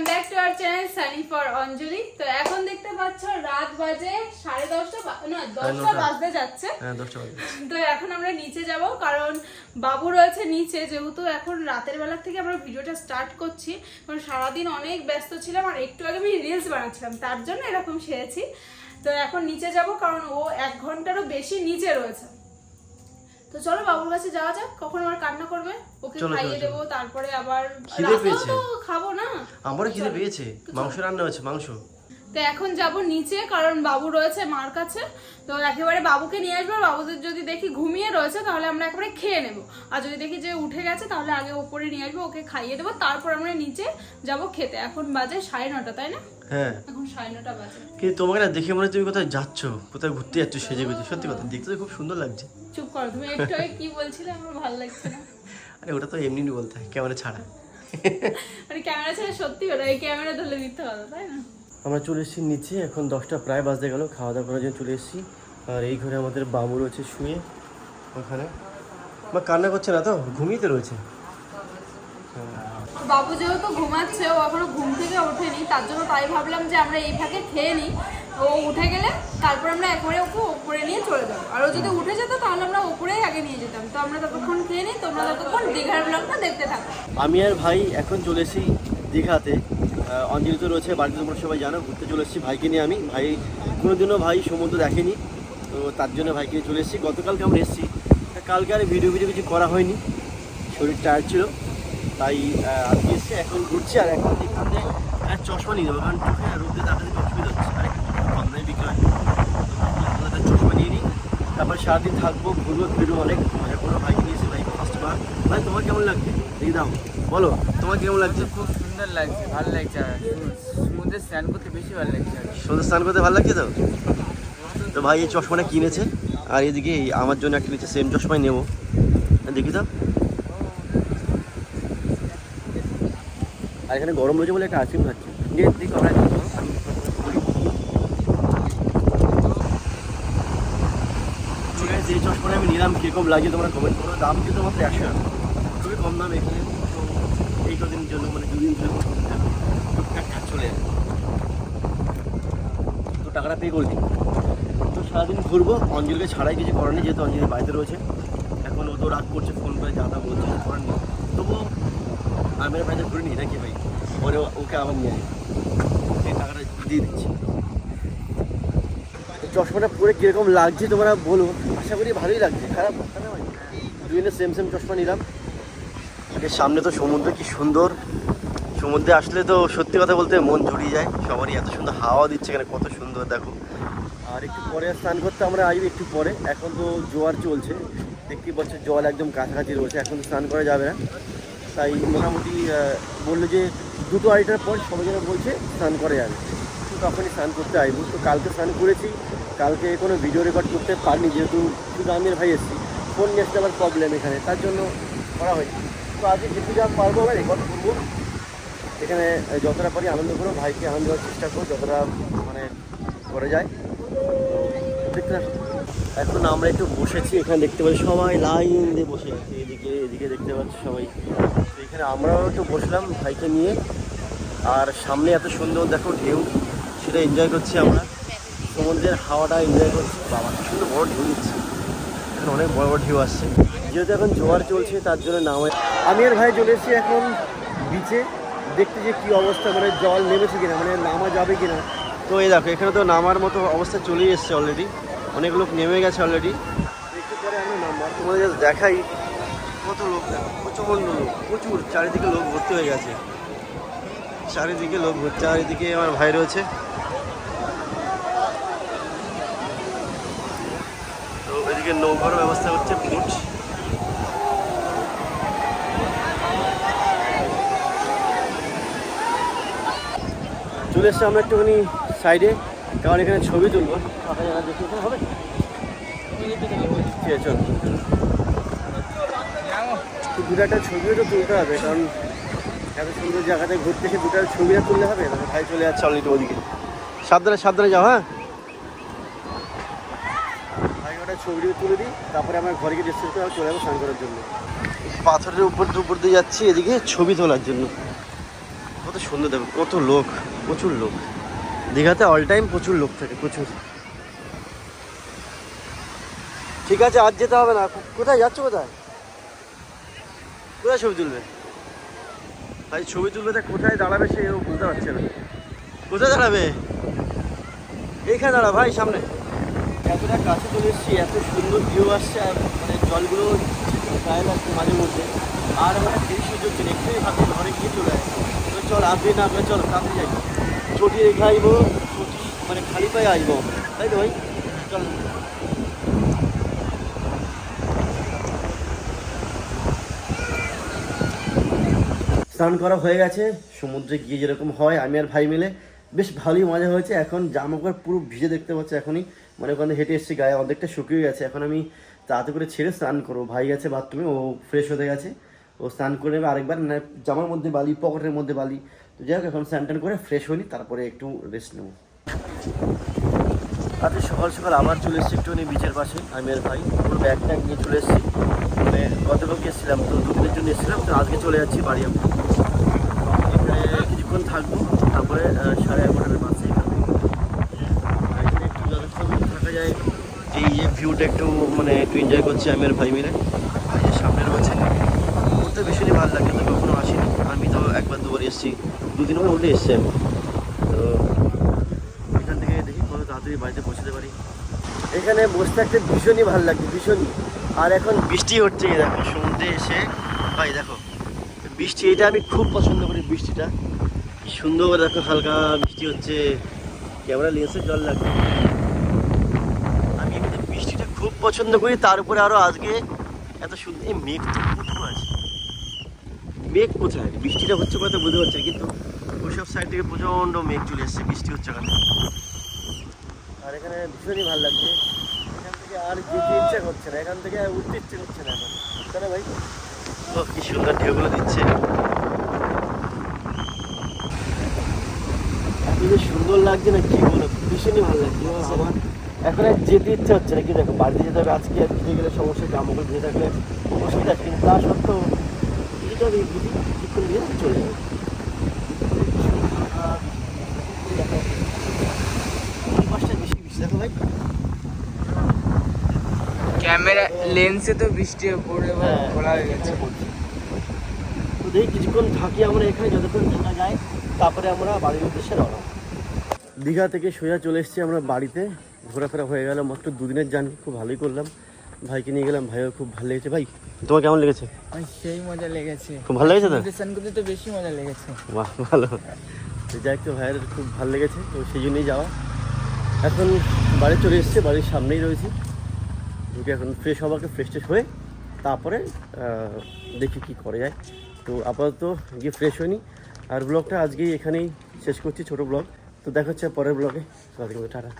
Welcome back to our channel Sunny for Anjali. তো এখন দেখতে পাচ্ছ রাত বাজে 10:30 না 10টা বাজতে যাচ্ছে। হ্যাঁ 10টা বাজে। তো এখন আমরা নিচে যাব কারণ বাবু রয়েছে নিচে, যেহেতু এখন রাতের বেলা থেকে আমরা ভিডিওটা স্টার্ট করছি কারণ সারাদিন অনেক ব্যস্ত ছিলাম আর একটু আগে আমি রিলস বানাচ্ছিলাম, তার জন্য এরকম সেরেছি। তো এখন নিচে যাব কারণ ও 1 ঘন্টারও বেশি নিচে রয়েছে। তো চলো বাবুর কাছে যাওয়া যাক, কখন আবার কান্না করবে ওকে খাইয়ে দেবো, তারপরে আবার রাতেও তো খাবো না। আমারও খিদে পেয়েছে, মাংস রান্না হয়েছে মাংস। তো এখন যাব নিচে কারণ বাবু রয়েছে মার কাছে। তো একেবারে বাবুকে নিয়ে আসবো, বাবুদের যদি দেখি ঘুমিয়ে রয়েছে তাহলে আমরা একেবারে খেয়ে নেবো, আর যদি দেখি যে উঠে গেছে তাহলে আগে উপরে নিয়ে আসবো, ওকে খাইয়ে দেবো, তারপর আমরা নিচে যাব খেতে। এখন বাজে 9:30, তাই না? হ্যাঁ এখন 9:30 বাজে। কিন্তু তোমাকে না দেখে মনে হয় তুমি কোথায় যাচ্ছ, কোথায় ঘুরতে যাচ্ছ সেজে গুজে। সত্যি কথা, দেখতে তো খুব সুন্দর লাগছে। চুপ করো তুমি, একটু আগে কি বলছিলে আমার ভালো লাগছে না। আরে ওটা তো এমনি বলতে হয়, ক্যামেরা ছাড়া। মানে ক্যামেরা ছাড়া সত্যি ওটা, এই ক্যামেরা ধরলে মিথ্যে কথা, তাই না? আমরা চলে এসেছি নিচে, এখন 10টা প্রায় বাজতে গেল, খাওয়া দাওয়া করার জন্য চলে এসেছি। আর এই ঘরে আমাদের বাবু রয়েছে শুয়ে ওখানে, বা কান্না করছে না তো, ঘুমিয়ে রয়েছে। বাবু যেহেতু ঘুমাচ্ছে, ও এখনো ঘুম থেকে ওঠেনি, তার জন্য তাই ভাবলাম যে আমরা এই ফাঁকে খেয়ে নিই। ও উঠে গেলে তারপর আমরা একবারে ওকে উপরে নিয়ে চলে যাবো, আর ও যদি উঠে যেত তাহলে আমরা উপরেই আগে নিয়ে যেতাম। তো আমরা ততক্ষণ খেয়ে নিই, তোমরা ততক্ষণ দীঘার ব্লগটা দেখতে থাকো। আমি আর ভাই এখন চলে এসেছি দীঘাতে। অঞ্জলি তো রয়েছে বাড়িতে, তোমরা সবাই জানো, ঘুরতে চলে এসেছি ভাইকে নিয়ে। আমি ভাই কোনোদিনও ভাই সমুদ্র দেখেনি, তো তার জন্য ভাইকে নিয়ে চলে এসেছি। গতকালকে আমরা এসেছি, কালকে আর ভিডিও কিছু করা হয়নি, শরীর টায়ার্ড ছিল, তাই আজকে এসেছি। এখন ঘুরছি আর এখন এখানে চশমা নিয়ে যাবো, কারণ চোখে রোদে দেখাতে অসুবিধা হচ্ছে। আর একটু কম দামে বিক্রি হয়, চশমা নিয়ে নিই, তারপর সারাদিন থাকবো, ঘুরবো ফিরবো, অনেক মজা করবো। ভাইকে নিয়েছি, ভাই ফার্স্ট বার। ভাই তোমার কেমন লাগছে দেখি দাও, বলো তোমার কেমন লাগছে? খুব সুন্দর লাগছে, ভালো লাগছে। সমুদ্রে স্নান করতে বেশি ভালো লাগছে। সমুদ্রে স্নান করতে ভালো লাগছে তো। তো ভাই এই চশমাটা কিনেছে, আর এদিকে আমার জন্য একটা নিচে সেম চশমাই নেবো, দেখি তো। আর এখানে গরম রয়েছে বলে একটা আইসক্রিম খাচ্ছি। দেখো আমরা এই চশমাটা আমি নিলাম, কীরকম লাগে তোমরা কমেন্ট করো। দাম কিন্তু মাত্র 100 টাকা, খুবই কম দাম এখানে। তো এই কদিনের জন্য মানে 2 দিন ধরে টুকটাক চলে যাবে, তো টাকাটা পে করে দিই। তো সারাদিন ঘুরবো, অঞ্জলিকে ছাড়াই কিছু করার নেই, যেহেতু অঞ্জলি বাড়িতে রয়েছে। এখন ও তো রাগ করছে, ফোন করে যা তা বলছে, করার নেই। তবুও আমি বাড়িতে ঘুরে নিই নাকি ভাই, পরে ওকে আবার নিয়ে আসি, এই টাকাটা দিয়ে দিচ্ছি। চশমাটা পরে কীরকম লাগছে তোমরা বলো, আশা করি ভালোই লাগছে, খারাপ লাগছে না ভাই। দুজনে সেম চশমা নিলাম। এর সামনে তো সমুদ্র, কি সুন্দর। সমুদ্রে আসলে তো সত্যি কথা বলতে মন জুড়িয়ে যায় সবারই, এত সুন্দর হাওয়া দিচ্ছে এখানে, কত সুন্দর দেখো। আর একটু পরে স্নান করতে আমরা আসবো, একটু পরে। এখন তো জোয়ার চলছে, দেখতেই পাচ্ছ জল একদম কাছাকাছি রয়েছে, এখন তো স্নান করা যাবে না। তাই মোটামুটি বললো যে 2-2:30টার পর সবাই যেন বলছে স্নান করা যাবে, তো তখনই স্নান করতে আসবো। তো কালকে স্নান করেছি, কালকে কোনো ভিডিও রেকর্ড করতে পারিনি, যেহেতু শুধু আমি আর ভাই এসেছি, ফোন নিয়ে আসতে আবার প্রবলেম এখানে, তার জন্য করা হয়নি। তো আজকে যেটুকু যা পারবো আমরা রেকর্ড করবো এখানে, যতটা পারি আনন্দ করবো, ভাইকে আনন্দ দেওয়ার চেষ্টা করবো যতটা মানে করে যায়। দেখতে এখন আমরা একটু বসেছি এখানে, দেখতে পাচ্ছি সবাই লাইন দিয়ে বসে আছে, এদিকে দেখতে পাচ্ছি সবাই। তো এখানে আমরাও একটু বসলাম ভাইকে নিয়ে, আর সামনে এত সুন্দর দেখো ঢেউ, সেটা এনজয় করছি আমরা, সমুদ্রের হাওয়াটা এনজয় করছি। বাবা কি সুন্দর বড় ঢেউ দিচ্ছে, এখন অনেক বড় বড় ঢেউ আসছে, যেহেতু এখন জোয়ার চলছে তার জন্য নামায়। আমি আর ভাই চলে এসেছি এখন বিচে, দেখতে যে কী অবস্থা, মানে জল নেমেছে কিনা, মানে নামা যাবে কিনা। তো এই দেখো এখানে তো নামার মতো অবস্থা চলেই এসছে অলরেডি, অনেক লোক নেমে গেছে অলরেডি। একটু পরে আমি নামবো, তোমাদের দেখাই কত লোক, প্রচণ্ড লোক, প্রচুর, চারিদিকে লোক ভর্তি হয়ে গেছে, চারিদিকে লোক ভর্তি। আর এদিকে আমার ভাই রয়েছে, তো এদিকে নৌকার ব্যবস্থা হচ্ছে, বোট। চলে এসছে আমরা একটুখানি সাইডে, কারণ এখানে ছবি তুলবো, ফাঁকা জায়গা দেখে হবে। ঠিক আছে চল, দুটো একটা ছবিও তো তুলতে হবে, কারণ এত সুন্দর জায়গাতে ঘুরতে এসে দুটো ছবিটা তুলতে হবে। ভাই চলে যাচ্ছে অলরেডি ওদিকে, সাবধানে যাও। হ্যাঁ ভাই ওটা ছবিটিও তুলে দিই, তারপরে আমার ঘরে গিয়ে ডিসকাস করে চলে যাবো স্নান করার জন্য। পাথরের উপর দিয়ে যাচ্ছি এদিকে ছবি তোলার জন্য। কত সুন্দর দেখো, কত লোক, প্রচুর লোক। দীঘাতে অল টাইম প্রচুর লোক থাকে, প্রচুর। ঠিক আছে, আজ যেতে হবে না। কোথায় যাচ্ছ? কোথায় কোথায় ছবি তুলবে ভাই? ছবি তুলবে তা কোথায় দাঁড়াবে সেও বুঝতে পারছে না। কোথায় দাঁড়াবে? এইখানে দাঁড়া ভাই, সামনে। এতটা কাছে চলে এসেছি, এত সুন্দর ভিউ আসছে, আর মানে জলগুলো গায়ে লাগছে মাঝে মধ্যে। আর মানে সেই সুযোগ নেই, একটুই ভাবছি ঘরে গিয়ে চলে আসে। চল আসবে না আসবে, চল কাছে যাই, চটি রেখে আসবো, চটি মানে খালি পায়ে আসবো, তাই তো ভাই? চল। স্নান করা হয়ে গেছে, সমুদ্রে গিয়ে যেরকম হয় আমি আর ভাই মিলে বেশ ভালোই মজা হয়েছে। এখন জামা কাপড় পুরো ভিজে দেখতে পাচ্ছি এখনই, মানে ওখানে হেঁটে এসেছি, গায়ে অর্ধেকটা শুকিয়ে গেছে। এখন আমি তাড়াতাড়ি করে ছেড়ে স্নান করবো। ভাই গেছে বাথরুমে, ও ফ্রেশ হতে গেছে, ও স্নান করে নেবে আরেকবার। না জামার মধ্যে বালি, পকেটের মধ্যে বালি, তো যাই হোক এখন স্নান টান করে ফ্রেশ হইনি, তারপরে একটু রেস্ট নেবো। আজকে সকাল সকাল আবার চলে এসেছি একটুখানি বিচের পাশে, আমি আর ভাই পুরো ব্যাগ ট্যাগ নিয়ে চলে এসেছি। মানে গতকালকে এসেছিলাম, তো দুদিনের জন্য এসেছিলাম, তো আজকে চলে যাচ্ছি বাড়ি। আমরা এখানে কিছুক্ষণ থাকবো, তারপরে 11:30 বাসে এখানে একটু যতক্ষণ থাকা যায়, এই যে ভিউটা একটু মানে একটু এনজয় করছি আমি আর ভাই মিলে। এই যে সামনে রয়েছে, ঘুরতে ভীষণই ভালো লাগে, তো কখনো আসিনি আমি, তো একবার দুবার এসেছি, দুদিন করে উল্টে এসছি আমি। তো এখান থেকে দেখি কত তাড়াতাড়ি বাড়িতে পৌঁছতে পারি। এখানে বসে থাকতে ভীষণই ভালো লাগে, ভীষণই। আর এখন বৃষ্টি হচ্ছে, এই দেখো সমুদ্রে এসে ভাই দেখো বৃষ্টি, এটা আমি খুব পছন্দ করি বৃষ্টিটা। কি সুন্দর দেখো, হালকা বৃষ্টি হচ্ছে, ক্যামেরা লেন্সে জল লাগবে। আমি এমনিতে বৃষ্টিটা খুব পছন্দ করি, তার উপরে আরও আজকে এত সুন্দর। এই মেঘ তো কোথাও আছে, মেঘ কোথায়? বৃষ্টিটা হচ্ছে কথা বুঝতে পারছি, কিন্তু ওইসব সাইড থেকে প্রচণ্ড মেঘ চলে এসছে, বৃষ্টি হচ্ছে ওখানে। আর এখানে ভীষণই ভালো লাগছে, এখান থেকে আর যেতে ইচ্ছা করছে না, এখান থেকে আর উঠতে ইচ্ছে করছে না এখন, তাই না ভাই? ও কি সুন্দর ঢেউগুলো দিচ্ছে, এত যে সুন্দর লাগছে না কি বলবো, ভীষণই ভালো লাগছে আমার। এখন আর যেতে ইচ্ছা হচ্ছে না, কি দেখো বাড়িতে যেতে হবে আজকে, আর ভিজে গেলে সমস্যা, জামা কাপড় ভিজে থাকলে অসুবিধা, কিন্তু তা সত্ত্বেও ভিজে হবে, কিছুক্ষণ দিয়ে চলে যাবে। দেখো ভাই ক্যামেরা লেন্সে তো বৃষ্টি পড়ে খোলা হয়ে গেছে। তো দেখি কিছুক্ষণ থাকি আমরা এখানে, যতক্ষণ থাকা যায়, তারপরে আমরা বাড়ির উদ্দেশ্যে রওনা। দীঘা থেকে সোজা চলে এসেছি আমরা বাড়িতে, ঘোরাফেরা হয়ে গেল, মাত্র দুদিনের জার্নি, খুব ভালোই করলাম। ভাইকে নিয়ে গেলাম, ভাইও খুব ভালো লেগেছে। ভাই তোমার কেমন লেগেছে? ভাই সেই মজা লেগেছে, খুব ভালো লেগেছে তো? স্নান করতে তো বেশি মজা লেগেছে। বাহ ভালো, তো যাই একটু ভাইয়ের খুব ভালো লেগেছে, তো সেই জন্যই যাওয়া। এখন বাড়ি চলে এসেছে, বাড়ির সামনেই রয়েছি, ঢুকে এখন ফ্রেশ হওয়াকে, ফ্রেশ ট্রেশ হয়ে তারপরে দেখি কি করা যায়। তো আপাতত গিয়ে ফ্রেশ হয়নি, আর ব্লগটা আজকেই এখানেই শেষ করছি, ছোটো ব্লগ। তো দেখা হচ্ছে পরের ব্লগে, টাটা।